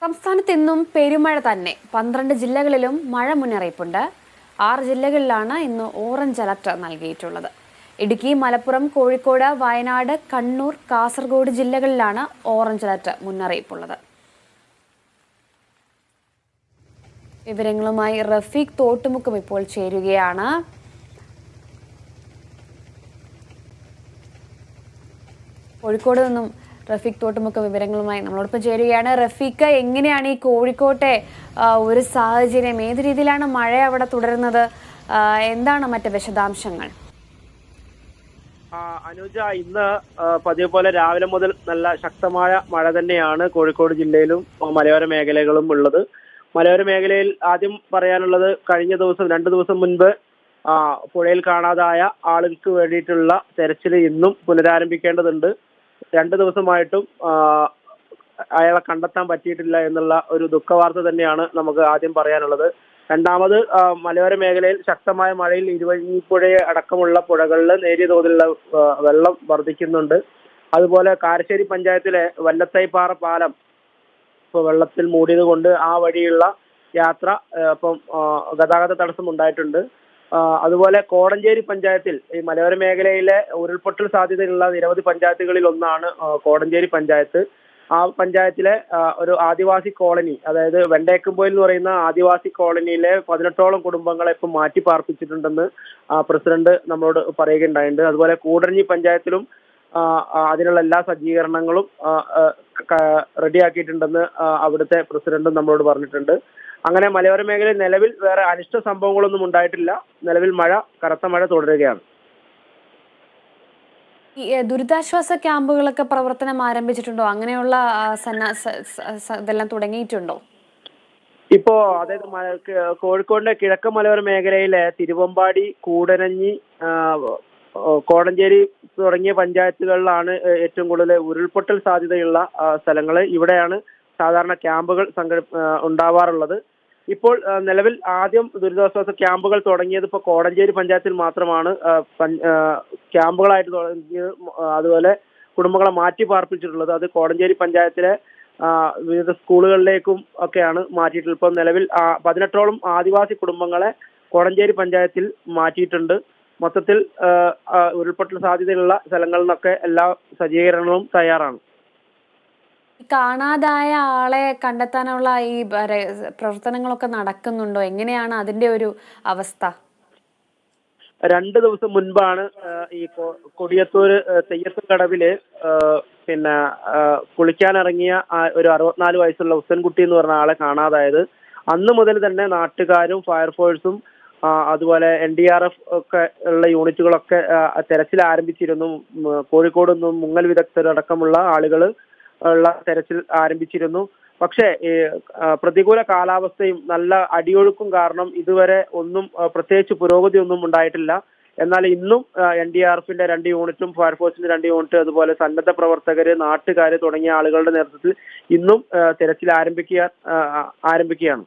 സംസ്ഥാനത്ത് ഇന്നും പെരുമഴ തന്നെ 12 ജില്ലകളിലും മഴ മുന്നറിയിപ്പുണ്ട്. 6 ജില്ലകളിലാണ് ഇന്ന് ഓറഞ്ച് അലർട്ട് നൽകിയിട്ടുള്ളത്. ഇടുക്കി, മലപ്പുറം, കോഴിക്കോട്, വയനാട്, കണ്ണൂർ, കാസർഗോഡ് ജില്ലകളിലാണ് ഓറഞ്ച് അലർട്ട് മുന്നറിയിപ്പുള്ളത്. വിവരങ്ങളുമായി റഫീഖ് തോട്ടുമുക്കം ഇപ്പോൾ ചേരുകയാണ്. കോഴിക്കോട് നിന്നും റഫീഖ് തോട്ടുമുക്കം വിവരങ്ങളുമായി നമ്മളോടൊപ്പം ചേരുകയാണ്. റഫീഖ്, എങ്ങനെയാണ് ഈ കോഴിക്കോട്ടെ ഒരു സാഹചര്യം? ഏത് രീതിയിലാണ് മഴ അവിടെ തുടരുന്നത്? എന്താണ് മറ്റ് വിശദാംശങ്ങൾ? അനുജ, ഇന്ന് പതിവ് പോലെ രാവിലെ മുതൽ നല്ല ശക്തമായ മഴ തന്നെയാണ് കോഴിക്കോട് ജില്ലയിലും മലയോര മേഖലകളും ഉള്ളത്. മലയോര മേഖലയിൽ ആദ്യം പറയാനുള്ളത്, കഴിഞ്ഞ ദിവസം 2 ദിവസം മുൻപ് പുഴയിൽ കാണാതായ ആളുകൾക്ക് വേണ്ടിയിട്ടുള്ള തെരച്ചിൽ ഇന്നും പുനരാരംഭിക്കേണ്ടതുണ്ട്. 2 ദിവസമായിട്ടും അയാളെ കണ്ടെത്താൻ പറ്റിയിട്ടില്ല എന്നുള്ള ഒരു ദുഃഖവാർത്ത തന്നെയാണ് നമുക്ക് ആദ്യം പറയാനുള്ളത്. രണ്ടാമത്, മലയോര മേഖലയിൽ ശക്തമായ മഴയിൽ ഇരുവഴിഞ്ഞിപ്പുഴയെ അടക്കമുള്ള പുഴകളിൽ നേരിയ തോതിലുള്ള വെള്ളം വർദ്ധിക്കുന്നുണ്ട്. അതുപോലെ കാരശ്ശേരി പഞ്ചായത്തിലെ വല്ലത്തൈപ്പാറ പാലം ഇപ്പോൾ വെള്ളത്തിൽ മൂടിയത് കൊണ്ട് ആ വഴിയുള്ള യാത്ര ഇപ്പം ഗതാഗത തടസ്സം ഉണ്ടായിട്ടുണ്ട്. അതുപോലെ കോടഞ്ചേരി പഞ്ചായത്തിൽ, ഈ മലയോര മേഖലയിലെ ഉരുൾപൊട്ടൽ സാധ്യതയുള്ള നിരവധി പഞ്ചായത്തുകളിൽ ഒന്നാണ് കോടഞ്ചേരി പഞ്ചായത്ത്. ആ പഞ്ചായത്തിലെ ഒരു ആദിവാസി കോളനി, അതായത് വെണ്ടേക്കുംപോയിൽ എന്ന് പറയുന്ന ആദിവാസി കോളനിയിലെ 18ഓളം കുടുംബങ്ങളെ ഇപ്പം മാറ്റി പാർപ്പിച്ചിട്ടുണ്ടെന്ന് പ്രസിഡന്റ് നമ്മളോട് പറയുകയുണ്ടായിട്ടുണ്ട്. അതുപോലെ കൂടരഞ്ഞി പഞ്ചായത്തിലും അതിനുള്ള എല്ലാ സജ്ജീകരണങ്ങളും റെഡിയാക്കിയിട്ടുണ്ടെന്ന് അവിടുത്തെ പ്രസിഡന്റും നമ്മളോട് പറഞ്ഞിട്ടുണ്ട്. അങ്ങനെ മലയോര മേഖലയിൽ നിലവിൽ വേറെ അനിഷ്ട സംഭവങ്ങളൊന്നും ഉണ്ടായിട്ടില്ല. നിലവിൽ കനത്ത മഴ തുടരുകയാണ്. ഈ ദുരിതാശ്വാസ ക്യാമ്പുകളൊക്കെ പ്രവർത്തനം ആരംഭിച്ചിട്ടുണ്ടോ? അങ്ങനെയുള്ള ഇതെല്ലാം തുടങ്ങിയിട്ടുണ്ടോ? ഇപ്പോ അതായത് കോഴിക്കോടിന്റെ കിഴക്കൻ മലയോര മേഖലയിലെ തിരുവമ്പാടി, കൂടരഞ്ഞി, കോടഞ്ചേരി തുടങ്ങിയ പഞ്ചായത്തുകളിലാണ് ഏറ്റവും കൂടുതൽ ഉരുൾപൊട്ടൽ സാധ്യതയുള്ള സ്ഥലങ്ങൾ. ഇവിടെയാണ് സാധാരണ ക്യാമ്പുകൾ ഉണ്ടാവാറുള്ളത്. ഇപ്പോൾ നിലവിൽ ആദ്യം ദുരിതാശ്വാസ ക്യാമ്പുകൾ തുടങ്ങിയത് ഇപ്പോൾ കോടഞ്ചേരി പഞ്ചായത്തിൽ മാത്രമാണ് ക്യാമ്പുകളായിട്ട് തുടങ്ങിയത്. അതുപോലെ കുടുംബങ്ങളെ മാറ്റി പാർപ്പിച്ചിട്ടുള്ളത് അത് കോടഞ്ചേരി പഞ്ചായത്തിലെ വിവിധ സ്കൂളുകളിലേക്കും ഒക്കെയാണ് മാറ്റിയിട്ടുള്ളത്. ഇപ്പോൾ നിലവിൽ 18ഓളം ആദിവാസി കുടുംബങ്ങളെ കോടഞ്ചേരി പഞ്ചായത്തിൽ മാറ്റിയിട്ടുണ്ട്. മൊത്തത്തിൽ ഉരുൾപൊട്ടൽ സാധ്യതയുള്ള സ്ഥലങ്ങളിൽ നിന്നൊക്കെ എല്ലാ സജ്ജീകരണങ്ങളും തയ്യാറാണ്. കാണാതായ ആളെ കണ്ടെത്താനുള്ള ഈ പ്രവർത്തനങ്ങളൊക്കെ നടക്കുന്നുണ്ടോ? എങ്ങനെയാണ് അതിന്റെ ഒരു അവസ്ഥ? 2 ദിവസം മുൻപാണ് ഈ കൊടിയത്തൂർ തെയ്യത്ത് കടവില് കുളിക്കാനിറങ്ങിയ ഒരു 64 വയസ്സുള്ള ഹുസൻകുട്ടി എന്ന് പറഞ്ഞ ആളെ കാണാതായത്. അന്ന് മുതൽ തന്നെ നാട്ടുകാരും ഫയർഫോഴ്സും അതുപോലെ NDRF ഒക്കെ ഉള്ള യൂണിറ്റുകളൊക്കെ തെരച്ചിൽ ആരംഭിച്ചിരുന്നു. കോഴിക്കോട് നിന്നും മുങ്ങൽ വിദഗ്ധരടക്കമുള്ള ആളുകൾ ഉള്ള തെരച്ചിൽ ആരംഭിച്ചിരുന്നു. പക്ഷേ പ്രതികൂല കാലാവസ്ഥയും നല്ല അടിയൊഴുക്കും കാരണം ഇതുവരെ ഒന്നും പ്രത്യേകിച്ച് പുരോഗതി ഒന്നും ഉണ്ടായിട്ടില്ല. എന്നാൽ ഇന്നും NDRFന്റെ 2 യൂണിറ്റും ഫയർഫോഴ്സിന്റെ 2 യൂണിറ്റ്, അതുപോലെ സന്നദ്ധ പ്രവർത്തകര്, നാട്ടുകാര് തുടങ്ങിയ ആളുകളുടെ നേതൃത്വത്തിൽ ഇന്നും തെരച്ചിൽ ആരംഭിക്കുകയാണ്.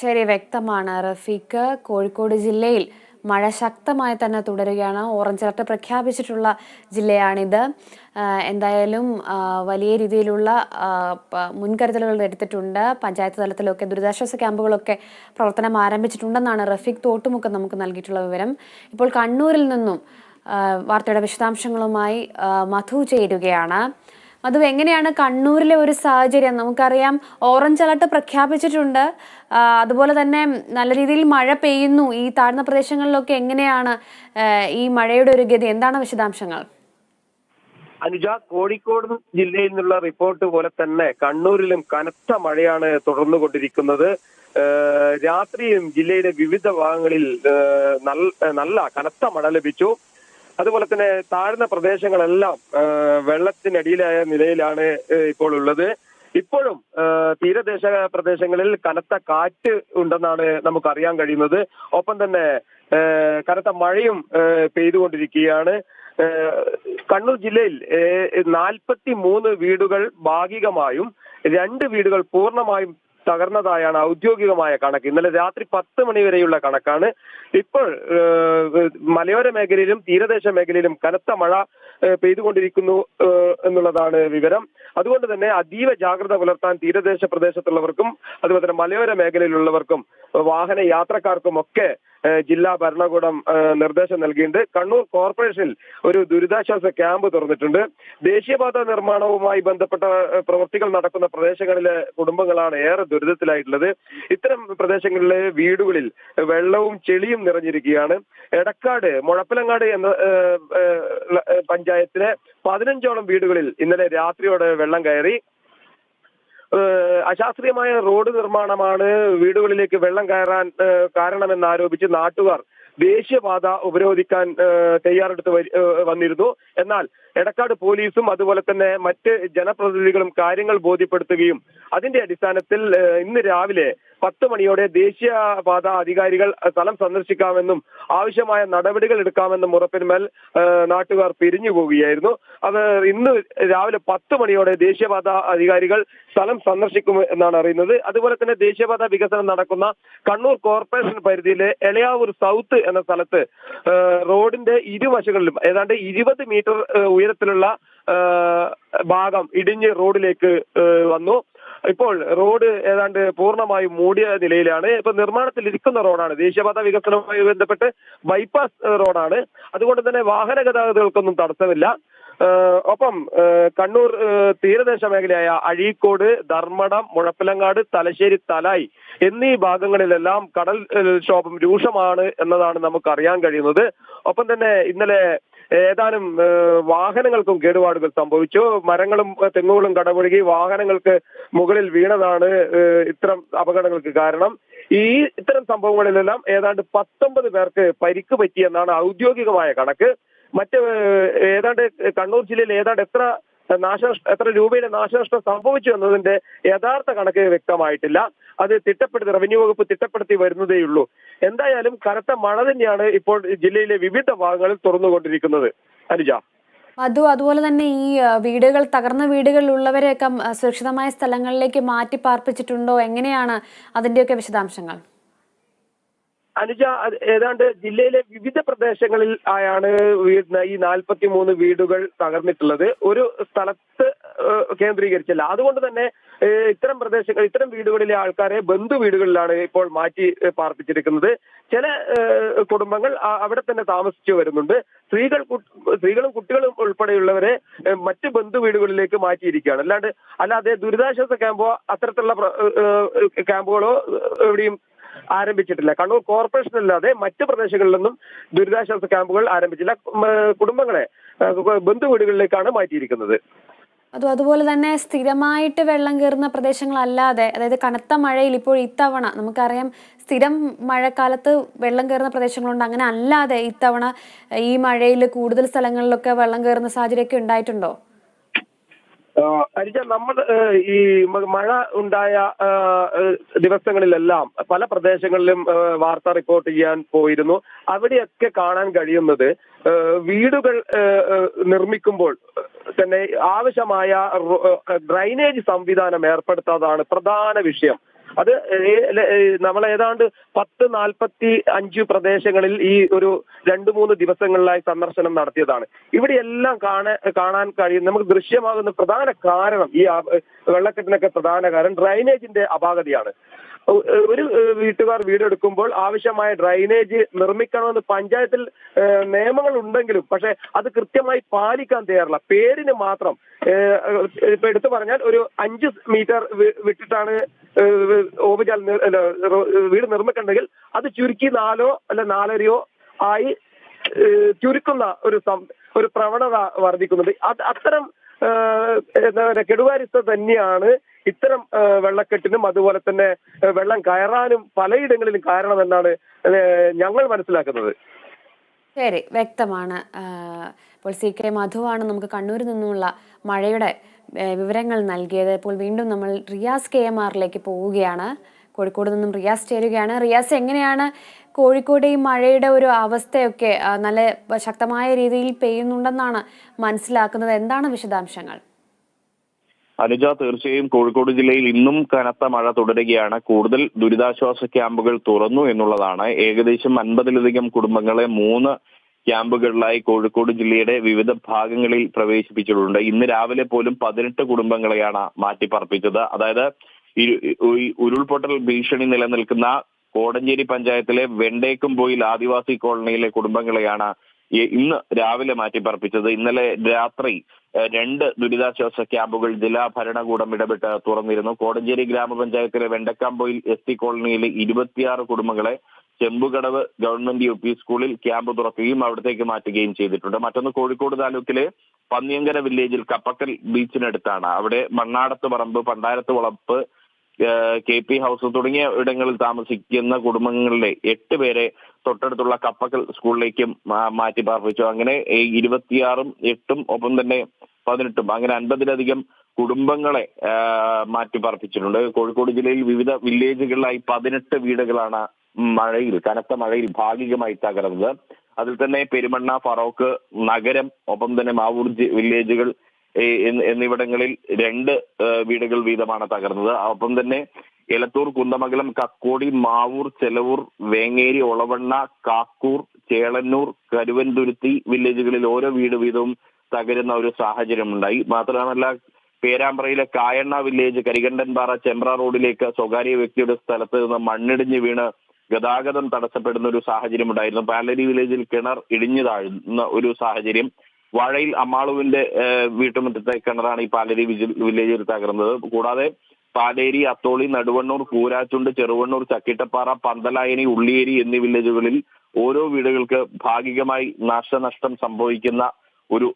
ശരി, വ്യക്തമാണ് റഫീഖ്. കോഴിക്കോട് ജില്ലയിൽ മഴ ശക്തമായി തന്നെ തുടരുകയാണ്. ഓറഞ്ച് അലർട്ട് പ്രഖ്യാപിച്ചിട്ടുള്ള ജില്ലയാണിത്. എന്തായാലും വലിയ രീതിയിലുള്ള മുൻകരുതലുകൾ എടുത്തിട്ടുണ്ട്. പഞ്ചായത്ത് തലത്തിലൊക്കെ ദുരിതാശ്വാസ ക്യാമ്പുകളൊക്കെ പ്രവർത്തനം ആരംഭിച്ചിട്ടുണ്ടെന്നാണ് റഫീഖ് തോട്ടുമുക്കം നമുക്ക് നൽകിയിട്ടുള്ള വിവരം. ഇപ്പോൾ കണ്ണൂരിൽ നിന്നും വാർത്തയുടെ വിശദാംശങ്ങളുമായി മധു ചേരുകയാണ്. മധു, എങ്ങനെയാണ് കണ്ണൂരിലെ ഒരു സാഹചര്യം? നമുക്കറിയാം, ഓറഞ്ച് അലർട്ട് പ്രഖ്യാപിച്ചിട്ടുണ്ട്. അതുപോലെ തന്നെ നല്ല രീതിയിൽ മഴ പെയ്യുന്നു. ഈ താഴ്ന്ന പ്രദേശങ്ങളിലൊക്കെ എങ്ങനെയാണ് ഈ മഴയുടെ ഒരു ഗതി? എന്താണ് വിശദാംശങ്ങൾ? അനുജ, കോഴിക്കോട് ജില്ലയിൽ നിന്നുള്ള റിപ്പോർട്ട് പോലെ തന്നെ കണ്ണൂരിലും കനത്ത മഴയാണ് തുടർന്നുകൊണ്ടിരിക്കുന്നത്. രാത്രിയും ജില്ലയുടെ വിവിധ ഭാഗങ്ങളിൽ നല്ല കനത്ത മഴ ലഭിച്ചു. അതുപോലെ തന്നെ താഴ്ന്ന പ്രദേശങ്ങളെല്ലാം വെള്ളത്തിനടിയിലായ നിലയിലാണ് ഇപ്പോൾ ഉള്ളത്. ഇപ്പോഴും തീരദേശ പ്രദേശങ്ങളിൽ കനത്ത കാറ്റ് ഉണ്ടെന്നാണ് നമുക്കറിയാൻ കഴിയുന്നത്. ഒപ്പം തന്നെ കനത്ത മഴയും പെയ്തുകൊണ്ടിരിക്കുകയാണ്. കണ്ണൂർ ജില്ലയിൽ 43 വീടുകൾ ഭാഗികമായും 2 വീടുകൾ പൂർണ്ണമായും തകർന്നതായാണ് ഔദ്യോഗികമായ കണക്ക്. ഇന്നലെ രാത്രി 10 മണി വരെയുള്ള കണക്കാണ്. ഇപ്പോൾ മലയോര മേഖലയിലും തീരദേശ മേഖലയിലും കനത്ത മഴ പെയ്തുകൊണ്ടിരിക്കുന്നു എന്നുള്ളതാണ് വിവരം. അതുകൊണ്ട് തന്നെ അതീവ ജാഗ്രത പുലർത്താൻ തീരദേശ പ്രദേശത്തുള്ളവർക്കും അതുപോലെ തന്നെ മലയോര മേഖലയിലുള്ളവർക്കും വാഹന യാത്രക്കാർക്കും ഒക്കെ ജില്ലാ ഭരണകൂടം നിർദ്ദേശം നൽകിയിട്ടുണ്ട്. കണ്ണൂർ കോർപ്പറേഷനിൽ ഒരു ദുരിതാശ്വാസ ക്യാമ്പ് തുറന്നിട്ടുണ്ട്. ദേശീയപാത നിർമ്മാണവുമായി ബന്ധപ്പെട്ട പ്രവൃത്തികൾ നടക്കുന്ന പ്രദേശങ്ങളിലെ കുടുംബങ്ങളാണ് ഏറെ ദുരിതത്തിലായിട്ടുള്ളത്. ഇത്തരം പ്രദേശങ്ങളിലെ വീടുകളിൽ വെള്ളവും ചെളിയും നിറഞ്ഞിരിക്കുകയാണ്. എടക്കാട് മുഴപ്പിലങ്ങാട് എന്ന പഞ്ചായത്തിലെ 15ഓളം വീടുകളിൽ ഇന്നലെ രാത്രിയോടെ വെള്ളം കയറി. അശാസ്ത്രീയമായ റോഡ് നിർമ്മാണമാണ് വീടുകളിലേക്ക് വെള്ളം കയറാൻ കാരണമെന്നാരോപിച്ച് നാട്ടുകാർ ദേശീയപാത ഉപരോധിക്കാൻ തയ്യാറെടുത്ത് വന്നിരുന്നു. എന്നാൽ എടക്കാട് പോലീസും അതുപോലെ തന്നെ മറ്റ് ജനപ്രതിനിധികളും കാര്യങ്ങൾ ബോധ്യപ്പെടുത്തുകയും അതിന്റെ അടിസ്ഥാനത്തിൽ ഇന്ന് രാവിലെ 10 മണിയോടെ ദേശീയപാത അധികാരികൾ സ്ഥലം സന്ദർശിക്കാമെന്നും ആവശ്യമായ നടപടികൾ എടുക്കാമെന്നും ഉറപ്പിന്മേൽ നാട്ടുകാർ പിരിഞ്ഞു പോവുകയായിരുന്നു. അത് ഇന്ന് രാവിലെ 10 മണിയോടെ ദേശീയപാത അധികാരികൾ സ്ഥലം സന്ദർശിക്കും എന്നാണ് അറിയുന്നത്. അതുപോലെ തന്നെ ദേശീയപാത വികസനം നടക്കുന്ന കണ്ണൂർ കോർപ്പറേഷൻ പരിധിയിലെ എളയാവൂർ സൗത്ത് എന്ന സ്ഥലത്ത് റോഡിന്റെ ഇരുവശങ്ങളിലും ഏതാണ്ട് 20 മീറ്റർ ഉയരത്തിലുള്ള ഭാഗം ഇടിഞ്ഞ് റോഡിലേക്ക് വന്നു. ഇപ്പോൾ റോഡ് ഏതാണ്ട് പൂർണ്ണമായും മൂടിയ നിലയിലാണ്. ഇപ്പൊ നിർമ്മാണത്തിൽ ഇരിക്കുന്ന റോഡാണ്. ദേശീയപാത വികസനവുമായി ബന്ധപ്പെട്ട് ബൈപ്പാസ് റോഡാണ്. അതുകൊണ്ട് തന്നെ വാഹന ഗതാഗതങ്ങൾക്കൊന്നും തടസ്സമില്ല. ഒപ്പം കണ്ണൂർ തീരദേശ മേഖലയായ അഴീക്കോട്, ധർമ്മടം, മുഴപ്പിലങ്ങാട്, തലശ്ശേരി, തലായി എന്നീ ഭാഗങ്ങളിലെല്ലാം കടൽ ക്ഷോഭം രൂക്ഷമാണ് എന്നതാണ് നമുക്ക് അറിയാൻ കഴിയുന്നത്. ഒപ്പം തന്നെ ഇന്നലെ ഏതാനും വാഹനങ്ങൾക്കും കേടുപാടുകൾ സംഭവിച്ചു. മരങ്ങളും തെങ്ങുകളും കടപുഴകി വാഹനങ്ങൾക്ക് മുകളിൽ വീണതാണ് ഇത്തരം അപകടങ്ങൾക്ക് കാരണം. ഇത്തരം സംഭവങ്ങളിലെല്ലാം ഏതാണ്ട് 19 പേർക്ക് പരിക്ക് പറ്റിയെന്നാണ് ഔദ്യോഗികമായ കണക്ക്. മറ്റ് ഏതാണ്ട് കണ്ണൂർ ജില്ലയിൽ ഏതാണ്ട് എത്ര രൂപയുടെ നാശനഷ്ടം സംഭവിച്ചു എന്നതിന്റെ യഥാർത്ഥ കണക്ക് വ്യക്തമായിട്ടില്ല. അത് റവന്യൂ വകുപ്പ് തിട്ടപ്പെടുത്തി വരുന്നതേയുള്ളൂ. എന്തായാലും കനത്ത മഴ തന്നെയാണ് ഇപ്പോൾ ജില്ലയിലെ വിവിധ ഭാഗങ്ങളിൽ തുറന്നുകൊണ്ടിരിക്കുന്നത്. അനുജ, അതുപോലെ തന്നെ ഈ തകർന്ന വീടുകളിലുള്ളവരെയൊക്കെ സുരക്ഷിതമായ സ്ഥലങ്ങളിലേക്ക് മാറ്റി പാർപ്പിച്ചിട്ടുണ്ടോ? എങ്ങനെയാണ് അതിന്റെയൊക്കെ വിശദാംശങ്ങൾ? അനുജ, ഏതാണ്ട് ജില്ലയിലെ വിവിധ പ്രദേശങ്ങളിൽ ആയാണ് ഈ 43 വീടുകൾ തകർന്നിട്ടുള്ളത്. ഒരു സ്ഥലത്ത് കേന്ദ്രീകരിച്ചില്ല. അതുകൊണ്ട് തന്നെ ഇത്തരം വീടുകളിലെ ആൾക്കാരെ ബന്ധു വീടുകളിലാണ് ഇപ്പോൾ മാറ്റി പാർപ്പിച്ചിരിക്കുന്നത്. ചില കുടുംബങ്ങൾ അവിടെ തന്നെ താമസിച്ചു വരുന്നുണ്ട്. സ്ത്രീകളും കുട്ടികളും ഉൾപ്പെടെയുള്ളവരെ മറ്റ് ബന്ധു വീടുകളിലേക്ക് മാറ്റിയിരിക്കുകയാണ്. അല്ലാതെ ദുരിതാശ്വാസ ക്യാമ്പോ അത്തരത്തിലുള്ള ക്യാമ്പുകളോ എവിടെയും ആരംഭിച്ചിട്ടില്ല. കണ്ണൂർ കോർപ്പറേഷൻ അല്ലാതെ മറ്റ് പ്രദേശങ്ങളിലൊന്നും ദുരിതാശ്വാസ ക്യാമ്പുകൾ ആരംഭിച്ചില്ല. കുടുംബങ്ങളെ ബന്ധു വീടുകളിലേക്കാണ് മാറ്റിയിരിക്കുന്നത്. അതുപോലെ തന്നെ സ്ഥിരമായിട്ട് വെള്ളം കയറുന്ന പ്രദേശങ്ങളല്ലാതെ, അതായത് കനത്ത മഴയിൽ ഇപ്പോൾ ഇത്തവണ നമുക്കറിയാം സ്ഥിരം മഴക്കാലത്ത് വെള്ളം കയറുന്ന പ്രദേശങ്ങളുണ്ട്. അങ്ങനെ അല്ലാതെ ഇത്തവണ ഈ മഴയിൽ കൂടുതൽ സ്ഥലങ്ങളിലൊക്കെ വെള്ളം കയറുന്ന സാഹചര്യമൊക്കെ ഉണ്ടായിട്ടുണ്ടോ? അരിജ, നമ്മൾ ഈ മഴ ഉണ്ടായ ദിവസങ്ങളിലെല്ലാം പല പ്രദേശങ്ങളിലും വാർത്ത റിപ്പോർട്ട് ചെയ്യാൻ പോയിരുന്നു. അവിടെയൊക്കെ കാണാൻ കഴിയുന്നത് വീടുകൾ നിർമ്മിക്കുമ്പോൾ തന്നെ ആവശ്യമായ ഡ്രൈനേജ് സംവിധാനം ഏർപ്പെടുത്താതാണ് പ്രധാന വിഷയം. അത് നമ്മൾ ഏതാണ്ട് 10-45 പ്രദേശങ്ങളിൽ ഈ ഒരു 2-3 ദിവസങ്ങളിലായി സന്ദർശനം നടത്തിയതാണ്. ഇവിടെയെല്ലാം കാണാൻ കഴിയും നമുക്ക് ദൃശ്യമാകുന്ന പ്രധാന കാരണം, ഈ വെള്ളക്കെട്ടിനൊക്കെ പ്രധാന കാരണം ഡ്രൈനേജിന്റെ അപാകതയാണ്. ഒരു വീട്ടുകാർ വീടെടുക്കുമ്പോൾ ആവശ്യമായ ഡ്രൈനേജ് നിർമ്മിക്കണമെന്ന് പഞ്ചായത്തിൽ നിയമങ്ങൾ ഉണ്ടെങ്കിലും പക്ഷെ അത് കൃത്യമായി പാലിക്കാൻ തയ്യാറില്ല. പേരിന് മാത്രം ഇപ്പൊ എടുത്തു പറഞ്ഞാൽ ഒരു 5 മീറ്റർ വിട്ടിട്ടാണ് വീട് നിർമ്മിക്കണമെങ്കിൽ അത് ചുരുക്കി 4 അല്ല 4.5 ആയി ചുരുക്കുന്ന ഒരു പ്രവണത വർദ്ധിക്കുന്നുണ്ട്. അത്തരം കെടുകാര്യസ്ഥ തന്നെയാണ് ഇത്തരം വെള്ളക്കെട്ടിനും അതുപോലെ തന്നെ വെള്ളം കയറാനും പലയിടങ്ങളിലും കാരണമെന്നാണ് ഞങ്ങൾ മനസ്സിലാക്കുന്നത്. ശരി, വ്യക്തമാണ്. ഇപ്പോൾ CK മധുവാണ് നമുക്ക് കണ്ണൂരിൽ നിന്നുമുള്ള മഴയുടെ വിവരങ്ങൾ നൽകിയത്. ഇപ്പോൾ വീണ്ടും നമ്മൾ റിയാസ് KMRലേക്ക് പോവുകയാണ്. കോഴിക്കോട് നിന്നും റിയാസ് ചേരുകയാണ്. റിയാസ്, എങ്ങനെയാണ് കോഴിക്കോട് ഈ മഴയുടെ ഒരു അവസ്ഥയൊക്കെ? നല്ല ശക്തമായ രീതിയിൽ പെയ്യുന്നുണ്ടെന്നാണ് മനസ്സിലാക്കുന്നത്. എന്താണ് വിശദാംശങ്ങൾ? അനുജ, തീർച്ചയായും കോഴിക്കോട് ജില്ലയിൽ ഇന്നും കനത്ത മഴ തുടരുകയാണ്. കൂടുതൽ ദുരിതാശ്വാസ ക്യാമ്പുകൾ തുറന്നു എന്നുള്ളതാണ്. ഏകദേശം 50-ലധികം കുടുംബങ്ങളെ 3 ക്യാമ്പുകളിലായി കോഴിക്കോട് ജില്ലയുടെ വിവിധ ഭാഗങ്ങളിൽ പ്രവേശിപ്പിച്ചിട്ടുണ്ട്. ഇന്ന് രാവിലെ പോലും 18 കുടുംബങ്ങളെയാണ് മാറ്റിപ്പാർപ്പിച്ചത്. അതായത് ഉരുൾപൊട്ടൽ ഭീഷണി നിലനിൽക്കുന്ന കോടഞ്ചേരി പഞ്ചായത്തിലെ വെണ്ടേക്കുംപോയിൽ ആദിവാസി കോളനിയിലെ കുടുംബങ്ങളെയാണ് ഇന്ന് രാവിലെ മാറ്റിപ്പാർപ്പിച്ചത്. ഇന്നലെ രാത്രി 2 ദുരിതാശ്വാസ ക്യാമ്പുകൾ ജില്ലാ ഭരണകൂടം ഇടപെട്ട് തുറന്നിരുന്നു. കോടഞ്ചേരി ഗ്രാമപഞ്ചായത്തിലെ വെണ്ടക്കാംപോയിൽ എസ് കോളനിയിലെ 26 കുടുംബങ്ങളെ ചെമ്പുകടവ് ഗവൺമെന്റ് UP സ്കൂളിൽ ക്യാമ്പ് തുറക്കുകയും അവിടത്തേക്ക് മാറ്റുകയും ചെയ്തിട്ടുണ്ട്. മറ്റൊന്ന് കോഴിക്കോട് താലൂക്കിലെ പന്നിയങ്കര വില്ലേജിൽ കപ്പക്കൽ ബീച്ചിനടുത്താണ്. അവിടെ മണ്ണാടത്ത് പറമ്പ്, പണ്ടാരത്ത് വളപ്പ്, KP ഹൗസ് തുടങ്ങിയ ഇടങ്ങളിൽ താമസിക്കുന്ന കുടുംബങ്ങളിലെ 8 പേരെ തൊട്ടടുത്തുള്ള കപ്പക്കൽ സ്കൂളിലേക്കും മാറ്റി പാർപ്പിച്ചു. അങ്ങനെ 26ഉം 8ഉം ഒപ്പം തന്നെ 18ഉം അങ്ങനെ 50ലധികം കുടുംബങ്ങളെ മാറ്റി പാർപ്പിച്ചിട്ടുണ്ട്. കോഴിക്കോട് ജില്ലയിൽ വിവിധ വില്ലേജുകളിലായി 18 വീടുകളാണ് കനത്ത മഴയിൽ ഭാഗികമായി തകർന്നത്. അതിൽ തന്നെ പെരുമണ്ണ, ഫറോക്ക്, നഗരം ഒപ്പം തന്നെ മാവൂർ വില്ലേജുകൾ എന്നിവിടങ്ങളിൽ 2 വീടുകൾ വീതമാണ് തകർന്നത്. ഒപ്പം തന്നെ എലത്തൂർ, കുന്ദമംഗലം, കക്കോടി, മാവൂർ, ചെലവൂർ, വേങ്ങേരി, ഒളവണ്ണ, കാക്കൂർ, ചേളന്നൂർ, കരുവൻതുരുത്തി വില്ലേജുകളിൽ ഓരോ വീട് വീതവും തകരുന്ന ഒരു സാഹചര്യം ഉണ്ടായി. മാത്രമല്ല പേരാമ്പ്രയിലെ കായണ്ണ വില്ലേജ് കരികണ്ടൻപാറ ചെമ്പ്ര റോഡിലേക്ക് സ്വകാര്യ വ്യക്തിയുടെ സ്ഥലത്ത് നിന്ന് മണ്ണിടിഞ്ഞ് വീണ് ഗതാഗതം തടസ്സപ്പെടുന്ന ഒരു സാഹചര്യം ഉണ്ടായിരുന്നു. പാലരി വില്ലേജിൽ കിണർ ഇടിഞ്ഞു താഴുന്ന ഒരു സാഹചര്യം. വാഴയിൽ അമ്മാളുവിന്റെ വീട്ടുമുറ്റത്തെ കിണറാണ് ഈ പാലരി വില്ലേജിൽ തകർന്നത്. കൂടാതെ പാലേരി, അത്തോളി, നടുവണ്ണൂർ, കൂരാച്ചുണ്ട്, ചെറുവണ്ണൂർ, ചക്കിട്ടപ്പാറ, പന്തലായനി, ഉള്ളിയേരി എന്നീ വില്ലേജുകളിൽ ഓരോ വീടുകൾക്ക് ഭാഗികമായി നാശനഷ്ടം സംഭവിക്കുന്ന ഒരു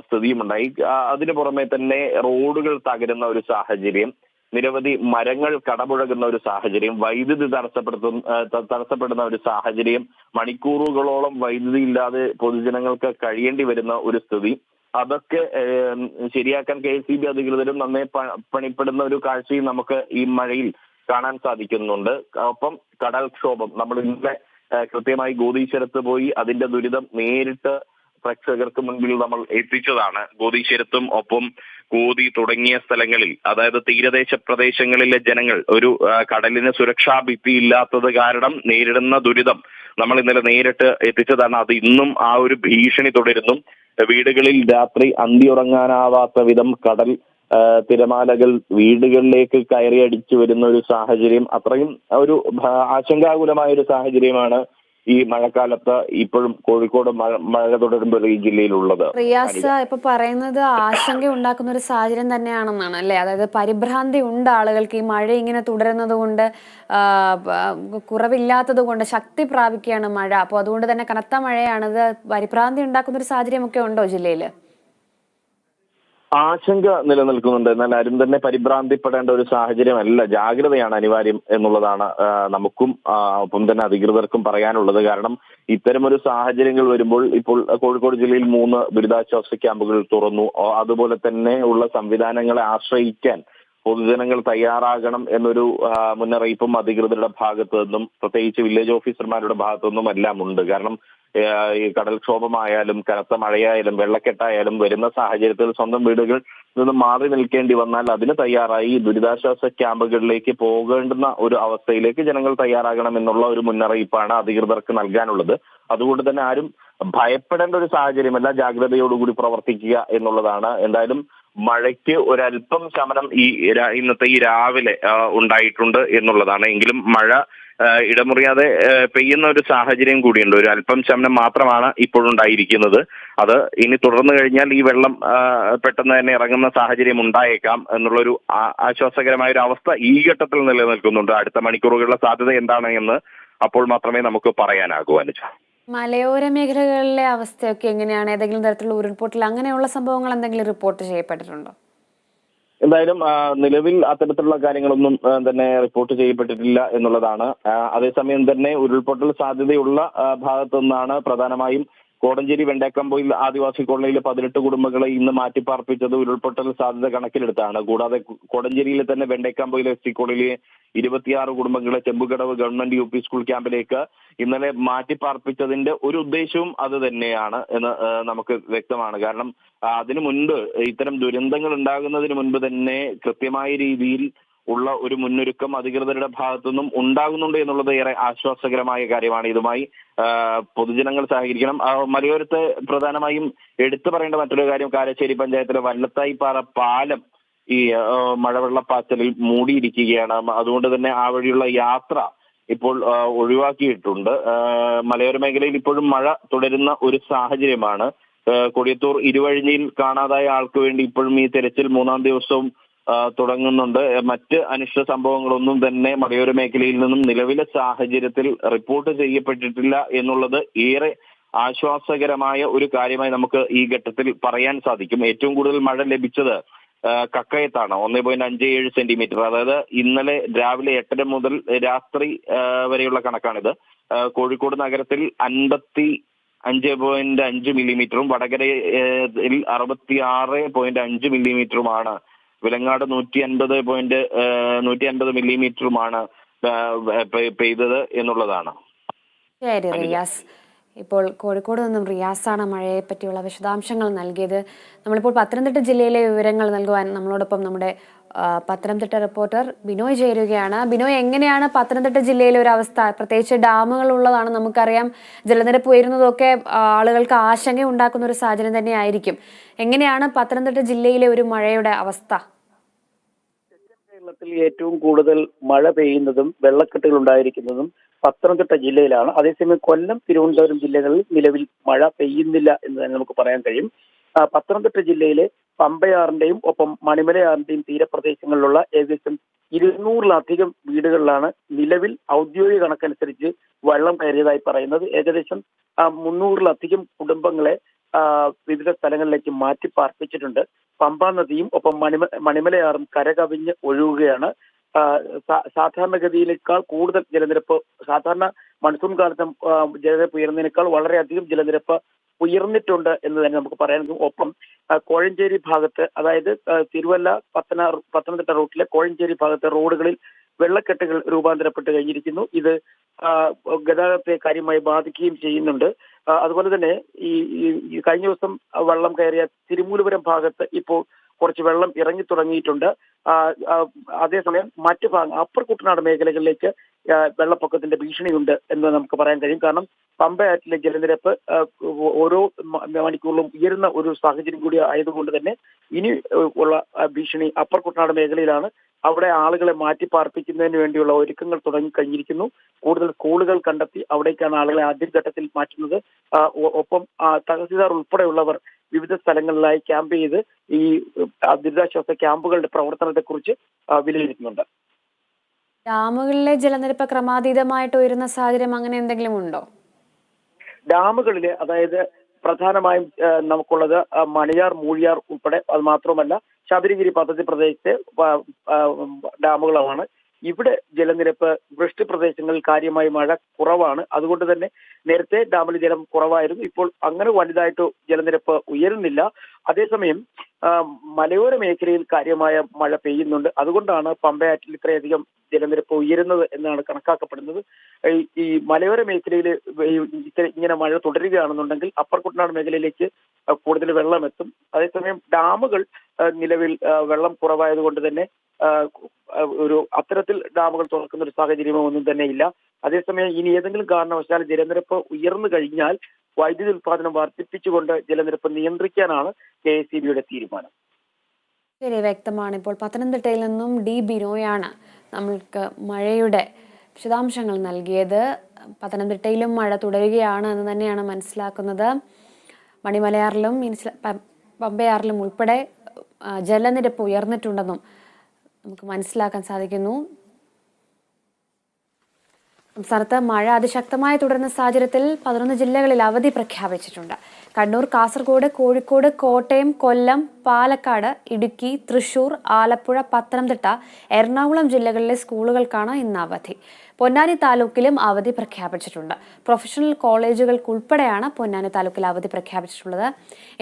സ്ഥിതിയുമുണ്ടായി. അതിനു പുറമെ തന്നെ റോഡുകൾ തകരുന്ന ഒരു സാഹചര്യം, നിരവധി മരങ്ങൾ കടപുഴകുന്ന ഒരു സാഹചര്യം, വൈദ്യുതി തടസ്സപ്പെടുന്ന ഒരു സാഹചര്യം, മണിക്കൂറുകളോളം വൈദ്യുതി ഇല്ലാതെ പൊതുജനങ്ങൾക്ക് കഴിയേണ്ടി വരുന്ന ഒരു സ്ഥിതി. അതൊക്കെ ശരിയാക്കാൻ KSEB അധികൃതരും നന്നേ പണിപ്പെടുന്ന ഒരു കാഴ്ചയും നമുക്ക് ഈ മഴയിൽ കാണാൻ സാധിക്കുന്നുണ്ട്. ഒപ്പം കടൽക്ഷോഭം, നമ്മൾ ഇന്നലെ കൃത്യമായി ഗോദീശ്വരത്ത് പോയി അതിന്റെ ദുരിതം നേരിട്ട് പ്രേക്ഷകർക്ക് മുൻപിൽ നമ്മൾ എത്തിച്ചതാണ്. ഗോദീശ്വരത്തും ഒപ്പം കോതി തുടങ്ങിയ സ്ഥലങ്ങളിൽ, അതായത് തീരദേശ പ്രദേശങ്ങളിലെ ജനങ്ങൾ ഒരു കടലിന് സുരക്ഷാ ഭിത്തി ഇല്ലാത്തത് കാരണം നേരിടുന്ന ദുരിതം നമ്മൾ ഇന്നലെ നേരിട്ട് എത്തിച്ചതാണ്. അത് ഇന്നും ആ ഒരു ഭീഷണി തുടരുന്നു. വീടുകളിൽ രാത്രി അന്തിയുറങ്ങാനാവാത്ത വിധം കടൽ തിരമാലകൾ വീടുകളിലേക്ക് കയറി അടിച്ചു വരുന്ന ഒരു സാഹചര്യം, അത്രയും ഒരു ആശങ്കാകുലമായ ഒരു സാഹചര്യമാണ് ഈ മഴക്കാലത്ത് ഇപ്പോഴും കോഴിക്കോട് മഴ തുടരുമ്പോൾ ഈ ജില്ലയിലുള്ളത്. റിയാസ് ഇപ്പൊ പറയുന്നത് ആശങ്ക ഉണ്ടാക്കുന്ന ഒരു സാഹചര്യം തന്നെയാണെന്നാണ് അല്ലെ? അതായത് പരിഭ്രാന്തി ഉണ്ട് ആളുകൾക്ക്. ഈ മഴ ഇങ്ങനെ തുടരുന്നത് കൊണ്ട്, കുറവില്ലാത്തത് കൊണ്ട് ശക്തി പ്രാപിക്കുകയാണ് മഴ. അപ്പോൾ അതുകൊണ്ട് തന്നെ കനത്ത മഴയാണിത്. പരിഭ്രാന്തി ഉണ്ടാക്കുന്ന ഒരു സാഹചര്യമൊക്കെ ഉണ്ടോ ജില്ലയില്? ആശങ്ക നിലനിൽക്കുന്നുണ്ട്. എന്നാൽ ആരും തന്നെ പരിഭ്രാന്തിപ്പെടേണ്ട ഒരു സാഹചര്യമല്ല. ജാഗ്രതയാണ് അനിവാര്യം എന്നുള്ളതാണ് നമുക്കും ഒപ്പം തന്നെ അധികൃതർക്കും പറയാനുള്ളത്. കാരണം ഇത്തരമൊരു സാഹചര്യങ്ങൾ വരുമ്പോൾ ഇപ്പോൾ കോഴിക്കോട് ജില്ലയിൽ 3 ദുരിതാശ്വാസ ക്യാമ്പുകൾ തുറന്നു. അതുപോലെ തന്നെ ഉള്ള സംവിധാനങ്ങളെ ആശ്രയിക്കാൻ പൊതുജനങ്ങൾ തയ്യാറാകണം എന്നൊരു മുന്നറിയിപ്പും അധികൃതരുടെ ഭാഗത്തു നിന്നും, പ്രത്യേകിച്ച് വില്ലേജ് ഓഫീസർമാരുടെ ഭാഗത്തു നിന്നും എല്ലാം ഉണ്ട്. കാരണം ഈ കടൽക്ഷോഭമായാലും കനത്ത മഴയായാലും വെള്ളക്കെട്ടായാലും വരുന്ന സാഹചര്യത്തിൽ സ്വന്തം വീടുകളിൽ നിന്ന് മാറി നിൽക്കേണ്ടി വന്നാൽ അതിന് തയ്യാറായി ദുരിതാശ്വാസ ക്യാമ്പുകളിലേക്ക് പോകേണ്ടുന്ന ഒരു അവസ്ഥയിലേക്ക് ജനങ്ങൾ തയ്യാറാകണം എന്നുള്ള ഒരു മുന്നറിയിപ്പാണ് അധികൃതർക്ക് നൽകാനുള്ളത്. അതുകൊണ്ട് തന്നെ ആരും ഭയപ്പെടേണ്ട ഒരു സാഹചര്യമല്ല, ജാഗ്രതയോടുകൂടി പ്രവർത്തിക്കുക എന്നുള്ളതാണ്. എന്തായാലും മഴയ്ക്ക് ഒരല്പം ശമനം ഇന്നത്തെ ഈ രാവിലെ ഉണ്ടായിട്ടുണ്ട് എന്നുള്ളതാണ്. എങ്കിലും മഴ ഇടമുറിയാതെ പെയ്യുന്ന ഒരു സാഹചര്യം കൂടിയുണ്ട്. ഒരു അല്പം ശമനം മാത്രമാണ് ഇപ്പോഴുണ്ടായിരിക്കുന്നത്. അത് ഇനി തുടർന്നു കഴിഞ്ഞാൽ ഈ വെള്ളം പെട്ടെന്ന് തന്നെ ഇറങ്ങുന്ന സാഹചര്യം ഉണ്ടായേക്കാം എന്നുള്ളൊരു ആശ്വാസകരമായ ഒരു അവസ്ഥ ഈ ഘട്ടത്തിൽ നിലനിൽക്കുന്നുണ്ട്. അടുത്ത മണിക്കൂറുകളുടെ സാധ്യത എന്താണ് എന്ന് അപ്പോൾ മാത്രമേ നമുക്ക് പറയാനാകൂ. അനുജ, മലയോര മേഖലകളിലെ അവസ്ഥയൊക്കെ എങ്ങനെയാണ്? ഏതെങ്കിലും തരത്തിലുള്ള ഉരുൾപൊട്ടൽ അങ്ങനെയുള്ള സംഭവങ്ങൾ എന്തെങ്കിലും റിപ്പോർട്ട് ചെയ്യപ്പെട്ടിട്ടുണ്ടോ? എന്തായാലും നിലവിൽ അത്തരത്തിലുള്ള കാര്യങ്ങളൊന്നും തന്നെ റിപ്പോർട്ട് ചെയ്യപ്പെട്ടിട്ടില്ല എന്നുള്ളതാണ്. അതേസമയം തന്നെ ഉരുൾപൊട്ടൽ സാധ്യതയുള്ള ഭാഗത്തു നിന്നാണ് പ്രധാനമായും കോടഞ്ചേരി വെണ്ടേക്കംപോയിൽ ആദിവാസി കോളനിയിലെ 18 കുടുംബങ്ങളെ ഇന്ന് മാറ്റിപ്പാർപ്പിച്ചത് ഉരുൾപൊട്ടൽ സാധ്യത കണക്കിലെടുത്താണ്. കൂടാതെ കോടഞ്ചേരിയിലെ തന്നെ വെണ്ടേക്കംപോയിലെ SC കോളനിയിലെ 26 കുടുംബങ്ങളെ ചെമ്പുകടവ് ഗവൺമെന്റ് UP സ്കൂൾ ക്യാമ്പിലേക്ക് ഇന്നലെ മാറ്റിപ്പാർപ്പിച്ചതിന്റെ ഒരു ഉദ്ദേശവും അത് തന്നെയാണ് എന്ന് നമുക്ക് വ്യക്തമാണ്. കാരണം അതിനു മുൻപ് ഇത്തരം ദുരന്തങ്ങൾ ഉണ്ടാകുന്നതിന് മുൻപ് തന്നെ കൃത്യമായ രീതിയിൽ ഉള്ള ഒരു മുന്നൊരുക്കം അധികൃതരുടെ ഭാഗത്തുനിന്നും ഉണ്ടാകുന്നുണ്ട് എന്നുള്ളത് ഏറെ ആശ്വാസകരമായ കാര്യമാണ്. ഇതുമായി പൊതുജനങ്ങൾ സഹകരിക്കണം. മലയോരത്ത് പ്രധാനമായും എടുത്തു പറയേണ്ട മറ്റൊരു കാര്യം, കാരശ്ശേരി പഞ്ചായത്തിലെ വല്ലത്തായിപ്പാറ പാലം ഈ മഴവെള്ളപ്പാച്ചിലിൽ മൂടിയിരിക്കുകയാണ്. അതുകൊണ്ട് തന്നെ ആ വഴിയുള്ള യാത്ര ഇപ്പോൾ ഒഴിവാക്കിയിട്ടുണ്ട്. മലയോര മേഖലയിൽ ഇപ്പോഴും മഴ തുടരുന്ന ഒരു സാഹചര്യമാണ്. കൊടിയത്തൂർ ഇരുവഴിഞ്ഞിയിൽ കാണാതായ ആൾക്ക് വേണ്ടി ഇപ്പോഴും ഈ തെരച്ചിൽ 3-ാം ദിവസവും തുടങ്ങുന്നുണ്ട്. മറ്റ് അനിഷ്ട സംഭവങ്ങളൊന്നും തന്നെ മലയോര മേഖലയിൽ നിന്നും നിലവിലെ സാഹചര്യത്തിൽ റിപ്പോർട്ട് ചെയ്യപ്പെട്ടിട്ടില്ല എന്നുള്ളത് ഏറെ ആശ്വാസകരമായ ഒരു കാര്യമായി നമുക്ക് ഈ ഘട്ടത്തിൽ പറയാൻ സാധിക്കും. ഏറ്റവും കൂടുതൽ മഴ ലഭിച്ചത് കക്കയത്താണ്, 1.57 സെന്റിമീറ്റർ. അതായത് ഇന്നലെ രാവിലെ 8:30 മുതൽ രാത്രി വരെയുള്ള കണക്കാണിത്. കോഴിക്കോട് നഗരത്തിൽ 55.5 മില്ലിമീറ്ററും വടകരയിൽ 66.5 മില്ലിമീറ്ററുമാണ്. വിലങ്ങാട് 150 മില്ലിമീറ്ററുമാണ് പെയ്തത് എന്നുള്ളതാണ്. ശരി റിയാസ്. ഇപ്പോൾ കോഴിക്കോട് നിന്നും റിയാസാണ് മഴയെ പറ്റിയുള്ള വിശദാംശങ്ങൾ നൽകിയത്. നമ്മളിപ്പോൾ പത്തനംതിട്ട ജില്ലയിലെ വിവരങ്ങൾ നൽകുവാൻ നമ്മളോടൊപ്പം നമ്മുടെ പത്തനംതിട്ട റിപ്പോർട്ടർ ബിനോയ് ചേരുകയാണ്. ബിനോയ്, എങ്ങനെയാണ് പത്തനംതിട്ട ജില്ലയിലെ ഒരു അവസ്ഥ? പ്രത്യേകിച്ച് ഡാമുകൾ ഉള്ളതാണ്, നമുക്കറിയാം. ജലനിരപ്പ് ഉയരുന്നതൊക്കെ ആളുകൾക്ക് ആശങ്ക ഉണ്ടാക്കുന്ന ഒരു സാഹചര്യം തന്നെ ആയിരിക്കും. എങ്ങനെയാണ് പത്തനംതിട്ട ജില്ലയിലെ ഒരു മഴയുടെ അവസ്ഥ? കേരളത്തിൽ ഏറ്റവും കൂടുതൽ മഴ പെയ്യുന്നതും വെള്ളക്കെട്ടുകൾ ഉണ്ടായിരിക്കുന്നതും പത്തനംതിട്ട ജില്ലയിലാണ്. അതേസമയം കൊല്ലം, തിരുവനന്തപുരം ജില്ലകളിൽ നിലവിൽ മഴ പെയ്യുന്നില്ല എന്ന് തന്നെ നമുക്ക് പറയാൻ കഴിയും. പത്തനംതിട്ട ജില്ലയിലെ പമ്പയാറിന്റെയും ഒപ്പം മണിമലയാറിന്റെയും തീരപ്രദേശങ്ങളിലുള്ള ഏകദേശം 200-ലധികം വീടുകളിലാണ് നിലവിൽ ഔദ്യോഗിക കണക്കനുസരിച്ച് വെള്ളം കയറിയതായി പറയുന്നത്. ഏകദേശം 300-ലധികം കുടുംബങ്ങളെ വിവിധ സ്ഥലങ്ങളിലേക്ക് മാറ്റി പാർപ്പിച്ചിട്ടുണ്ട്. പമ്പാ നദിയും ഒപ്പം മണിമലയാറും കരകവിഞ്ഞ് ഒഴുകുകയാണ്. സാധാരണഗതിയിലേക്കാൾ കൂടുതൽ ജലനിരപ്പ്, സാധാരണ മൺസൂൺ കാലത്ത് ജലനിരപ്പ് ഉയർന്നതിനേക്കാൾ വളരെയധികം ജലനിരപ്പ് ഉയർന്നിട്ടുണ്ട് എന്ന് തന്നെ നമുക്ക് പറയാൻ. ഒപ്പം കോഴഞ്ചേരി ഭാഗത്ത്, അതായത് തിരുവല്ല പത്തനംതിട്ട റൂട്ടിലെ കോഴഞ്ചേരി ഭാഗത്തെ റോഡുകളിൽ വെള്ളക്കെട്ടുകൾ രൂപാന്തരപ്പെട്ട് കഴിഞ്ഞിരിക്കുന്നു. ഇത് ഗതാഗതത്തെ കാര്യമായി ബാധിക്കുകയും ചെയ്യുന്നുണ്ട്. അതുപോലെ തന്നെ ഈ കഴിഞ്ഞ ദിവസം വെള്ളം കയറിയ തിരുമൂലപുരം ഭാഗത്ത് ഇപ്പോൾ കുറച്ച് വെള്ളം ഇറങ്ങി തുടങ്ങിയിട്ടുണ്ട്. അതേസമയം മറ്റു അപ്പർ കുട്ടനാട് മേഖലകളിലേക്ക് വെള്ളപ്പൊക്കത്തിന്റെ ഭീഷണിയുണ്ട് എന്ന് നമുക്ക് പറയാൻ കഴിയും. കാരണം പമ്പയാറ്റിലെ ജലനിരപ്പ് ഓരോ മണിക്കൂറിലും ഉയരുന്ന ഒരു സാഹചര്യം കൂടി ആയതുകൊണ്ട് തന്നെ ഇനി ഉള്ള ഭീഷണി അപ്പർ കുട്ടനാട് മേഖലയിലാണ്. അവിടെ ആളുകളെ മാറ്റി പാർപ്പിക്കുന്നതിന് വേണ്ടിയുള്ള ഒരുക്കങ്ങൾ തുടങ്ങിക്കഴിഞ്ഞിരിക്കുന്നു. കൂടുതൽ സ്കൂളുകൾ കണ്ടെത്തി അവിടേക്കാണ് ആളുകളെ ആദ്യഘട്ടത്തിൽ മാറ്റുന്നത്. ഒപ്പം തഹസീൽദാർ ഉൾപ്പെടെയുള്ളവർ വിവിധ സ്ഥലങ്ങളിലായി ക്യാമ്പ് ചെയ്ത് ഈ ദുരിതാശ്വാസ ക്യാമ്പുകളുടെ പ്രവർത്തനത്തെക്കുറിച്ച് വിലയിരുത്തുന്നുണ്ട്. ഡാമുകളിലെ ജലനിരപ്പ് ക്രമാതീതമായിട്ട് ഉയരുന്ന സാഹചര്യം അങ്ങനെ എന്തെങ്കിലും ഉണ്ടോ? ഡാമുകളിലെ, അതായത് പ്രധാനമായും നമുക്കുള്ളത് മണിയാർ, മൂഴിയാർ ഉൾപ്പെടെ, അത് മാത്രമല്ല ശബരിഗിരി പദ്ധതി പ്രദേശത്തെ ഡാമുകളാണ്. ഇവിടെ ജലനിരപ്പ് വൃഷ്ടി പ്രദേശങ്ങളിൽ കാര്യമായി മഴ കുറവാണ്. അതുകൊണ്ട് തന്നെ നേരത്തെ ഡാമിൽ ജലം കുറവായിരുന്നു. ഇപ്പോൾ അങ്ങനെ വലുതായിട്ട് ജലനിരപ്പ് ഉയരുന്നില്ല. അതേസമയം മലയോര മേഖലയിൽ കാര്യമായ മഴ പെയ്യുന്നുണ്ട്. അതുകൊണ്ടാണ് പമ്പയാറ്റിൽ ഇത്രയധികം ജലനിരപ്പ് ഉയരുന്നത് എന്നാണ് കണക്കാക്കപ്പെടുന്നത്. ഈ മലയോര മേഖലയിൽ ഇങ്ങനെ മഴ തുടരുകയാണെന്നുണ്ടെങ്കിൽ അപ്പർ കുട്ടനാട് മേഖലയിലേക്ക് കൂടുതൽ വെള്ളം എത്തും. അതേസമയം ഡാമുകൾ നിലവിൽ വെള്ളം കുറവായതുകൊണ്ട് തന്നെ ഒരു അത്തരത്തിൽ ഡാമുകൾ തുറക്കുന്ന ഒരു സാഹചര്യമോ ഒന്നും തന്നെ ഇല്ല. അതേസമയം ഇനി ഏതെങ്കിലും കാരണവശാൽ ജലനിരപ്പ് ഉയർന്നു കഴിഞ്ഞാൽ വൈദ്യുതി ഉൽപാദനം വർദ്ധിപ്പിച്ചുകൊണ്ട് ജലനിരപ്പ് നിയന്ത്രിക്കാനാണ് KSEBയുടെ തീരുമാനം. ശരി, വ്യക്തമാണ്. ഇപ്പോൾ പത്തനംതിട്ടയിൽ നിന്നും ഡി ബിനോയാണ് നമ്മൾക്ക് മഴയുടെ വിശദാംശങ്ങൾ നൽകിയത്. പത്തനംതിട്ടയിലും മഴ തുടരുകയാണ് എന്ന് തന്നെയാണ് മനസ്സിലാക്കുന്നത്. മണിമലയാറിലും പമ്പയാറിലും ഉൾപ്പെടെ ജലനിരപ്പ് ഉയർന്നിട്ടുണ്ടെന്നും നമുക്ക് മനസ്സിലാക്കാൻ സാധിക്കുന്നു. സംസ്ഥാനത്ത് മഴ അതിശക്തമായി തുടരുന്ന സാഹചര്യത്തിൽ 11 ജില്ലകളിൽ അവധി പ്രഖ്യാപിച്ചിട്ടുണ്ട്. കണ്ണൂർ, കാസർഗോഡ്, കോഴിക്കോട്, കോട്ടയം, കൊല്ലം, പാലക്കാട്, ഇടുക്കി, തൃശൂർ, ആലപ്പുഴ, പത്തനംതിട്ട, എറണാകുളം ജില്ലകളിലെ സ്കൂളുകൾക്കാണ് ഇന്ന് അവധി. പൊന്നാനി താലൂക്കിലും അവധി പ്രഖ്യാപിച്ചിട്ടുണ്ട്. പ്രൊഫഷണൽ കോളേജുകൾക്കുൾപ്പെടെയാണ് പൊന്നാനി താലൂക്കിൽ അവധി പ്രഖ്യാപിച്ചിട്ടുള്ളത്.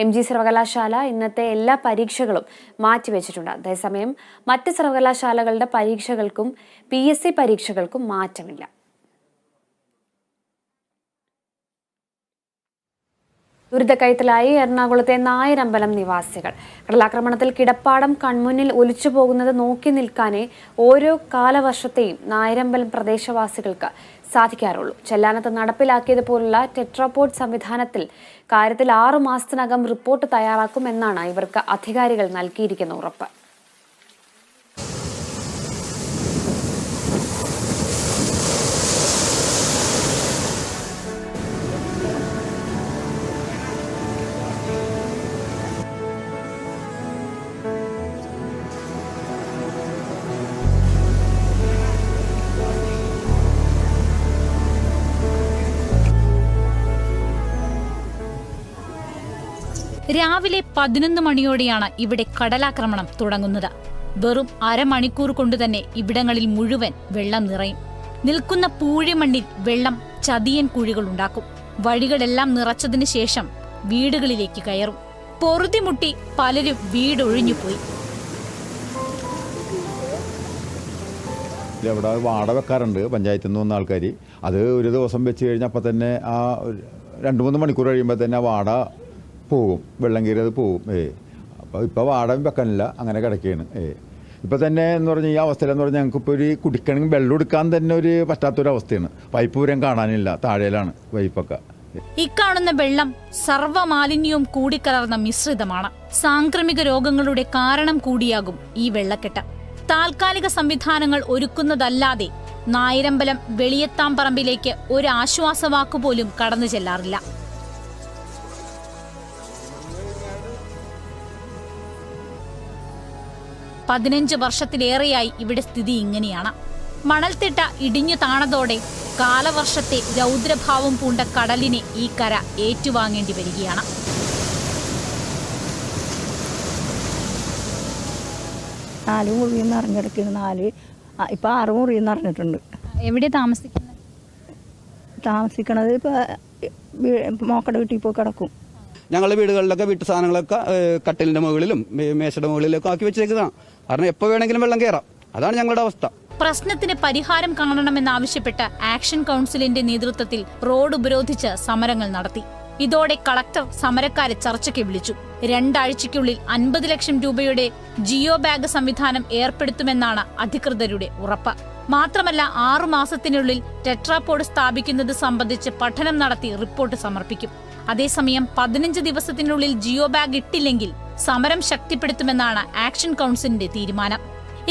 MG സർവകലാശാല ഇന്നത്തെ എല്ലാ പരീക്ഷകളും മാറ്റിവെച്ചിട്ടുണ്ട്. അതേസമയം മറ്റ് സർവകലാശാലകളുടെ പരീക്ഷകൾക്കും PSC പരീക്ഷകൾക്കും മാറ്റമില്ല. ദുരിതക്കയത്തിലായി എറണാകുളത്തെ നായരമ്പലം നിവാസികൾ. കടലാക്രമണത്തിൽ കിടപ്പാടം കൺമുന്നിൽ ഒലിച്ചു പോകുന്നത് നോക്കി നിൽക്കാനേ ഓരോ കാലവർഷത്തെയും നായരമ്പലം പ്രദേശവാസികൾക്ക് സാധിക്കാറുള്ളൂ. ചെല്ലാനത്ത് നടപ്പിലാക്കിയതുപോലുള്ള ടെട്രാപോഡ് സംവിധാനത്തിൽ കാര്യത്തിൽ 6 മാസത്തിനകം റിപ്പോർട്ട് തയ്യാറാക്കുമെന്നാണ് ഇവർക്ക് അധികാരികൾ നൽകിയിരിക്കുന്ന ഉറപ്പ്. രാവിലെ 11 മണിയോടെയാണ് ഇവിടെ കടലാക്രമണം തുടങ്ങുന്നത്. വെറും അരമണിക്കൂർ കൊണ്ടുതന്നെ ഇവിടങ്ങളിൽ മുഴുവൻ വെള്ളം നിറയും. നിൽക്കുന്ന പൂഴിമണ്ണിൽ വെള്ളം ചതിയൻ കുഴികളുണ്ടാക്കും. വഴികളെല്ലാം നിറച്ചതിന് ശേഷം വീടുകളിലേക്ക് കയറും. പൊറുതിമുട്ടി പലരും വീടൊഴിഞ്ഞുപോയി. ഇവിടെ വാട വെക്കാറുണ്ട് പഞ്ചായത്തിൽ നിന്ന് വന്ന ആൾക്കാർ. അത് ഒരു ദിവസം വെച്ച് കഴിഞ്ഞാൽ അപ്പം തന്നെ ആ 2-3 മണിക്കൂർ കഴിയുമ്പോൾ തന്നെ ആ വാട പോവും, വെള്ളം കയറിയത് പോവും. അപ്പോൾ ഇപ്പോൾ വാട വെക്കാനില്ല, അങ്ങനെ കിടക്കുകയാണ്. ഇപ്പം തന്നെ എന്ന് പറഞ്ഞാൽ ഈ അവസ്ഥയിലെന്ന് പറഞ്ഞാൽ ഞങ്ങൾക്കിപ്പോൾ ഒരു കുടിക്കണമെങ്കിൽ വെള്ളം എടുക്കാൻ തന്നെ ഒരു പറ്റാത്തൊരവസ്ഥയാണ്. പൈപ്പ് വരെയും കാണാനില്ല, താഴെയിലാണ് പൈപ്പൊക്കെ. ഇക്കാണുന്ന വെള്ളം സർവ്വമാലിന്യവും കൂടിക്കലർന്ന മിശ്രിതമാണ്. സാംക്രമിക രോഗങ്ങളുടെ കാരണം കൂടിയാകും ഈ വെള്ളക്കെട്ട്. താൽക്കാലിക സംവിധാനങ്ങൾ ഒരുക്കുന്നതല്ലാതെ നായരമ്പലം വെളിയത്താംപറമ്പിലേക്ക് ഒരു ആശ്വാസവാക്കുപോലും കടന്നു ചെല്ലാറില്ല. പതിനഞ്ച് വർഷത്തിലേറെയായി ഇവിടെ സ്ഥിതി ഇങ്ങനെയാണ്. മണൽത്തിട്ട ഇടിഞ്ഞു താണതോടെ കാലവർഷത്തെ രൗദ്രഭാവം പൂണ്ട കടലിനെ ഈ കര ഏറ്റുവാങ്ങേണ്ടി വരികയാണ്. നാല് മുറിയിൽ നിന്ന് അറിഞ്ഞിടയ്ക്കാണ്. ഇപ്പം 6 മുറിയിൽ നിന്ന് അറിഞ്ഞിട്ടുണ്ട്. എവിടെ താമസിക്കുന്നത്? താമസിക്കണത് ഇപ്പോൾ മോക്കടെ വീട്ടിൽ പോയി കിടക്കും. ഞങ്ങളുടെ വീടുകളിലൊക്കെ വീട്ടു സാധനങ്ങളൊക്കെ കട്ടിലിന്റെ മുകളിലും മേശയുടെ മുകളിലൊക്കെ ആക്കി വെച്ചേക്കുന്നതാണ്. കാരണം എപ്പോൾ വേണമെങ്കിലും വെള്ളം കയറാം. അതാണ് ഞങ്ങളുടെ അവസ്ഥ. പ്രശ്നത്തിന് പരിഹാരം കാണണമെന്നാവശ്യപ്പെട്ട് ആക്ഷൻ കൗൺസിലിന്റെ നേതൃത്വത്തിൽ റോഡ് ഉപരോധിച്ച് സമരങ്ങൾ നടത്തി. ഇതോടെ കളക്ടർ സമരക്കാരെ ചർച്ചയ്ക്ക് വിളിച്ചു. 2 ആഴ്ചയ്ക്കുള്ളിൽ 50 ലക്ഷം രൂപയുടെ ജിയോ ബാഗ് സംവിധാനം ഏർപ്പെടുത്തുമെന്നാണ് അധികൃതരുടെ ഉറപ്പ്. മാത്രമല്ല 6 മാസത്തിനുള്ളിൽ ടെട്രാപോഡ് സ്ഥാപിക്കുന്നത് സംബന്ധിച്ച് പഠനം നടത്തി റിപ്പോർട്ട് സമർപ്പിക്കും. അതേസമയം 15 ദിവസത്തിനുള്ളിൽ ജിയോ ബാഗ് ഇട്ടില്ലെങ്കിൽ സമരം ശക്തിപ്പെടുത്തുമെന്നാണ് ആക്ഷൻ കൗൺസിലിന്റെ തീരുമാനം.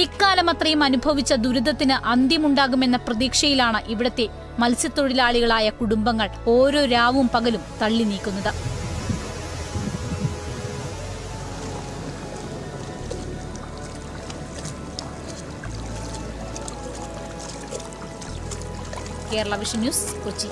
ഇക്കാലം അത്രയും അനുഭവിച്ച ദുരിതത്തിന് അന്ത്യമുണ്ടാകുമെന്ന പ്രതീക്ഷയിലാണ് ഇവിടുത്തെ മത്സ്യത്തൊഴിലാളികളായ കുടുംബങ്ങൾ ഓരോ രാവും പകലും തള്ളി നീക്കുന്നത്. Kerala vision news, Kochi.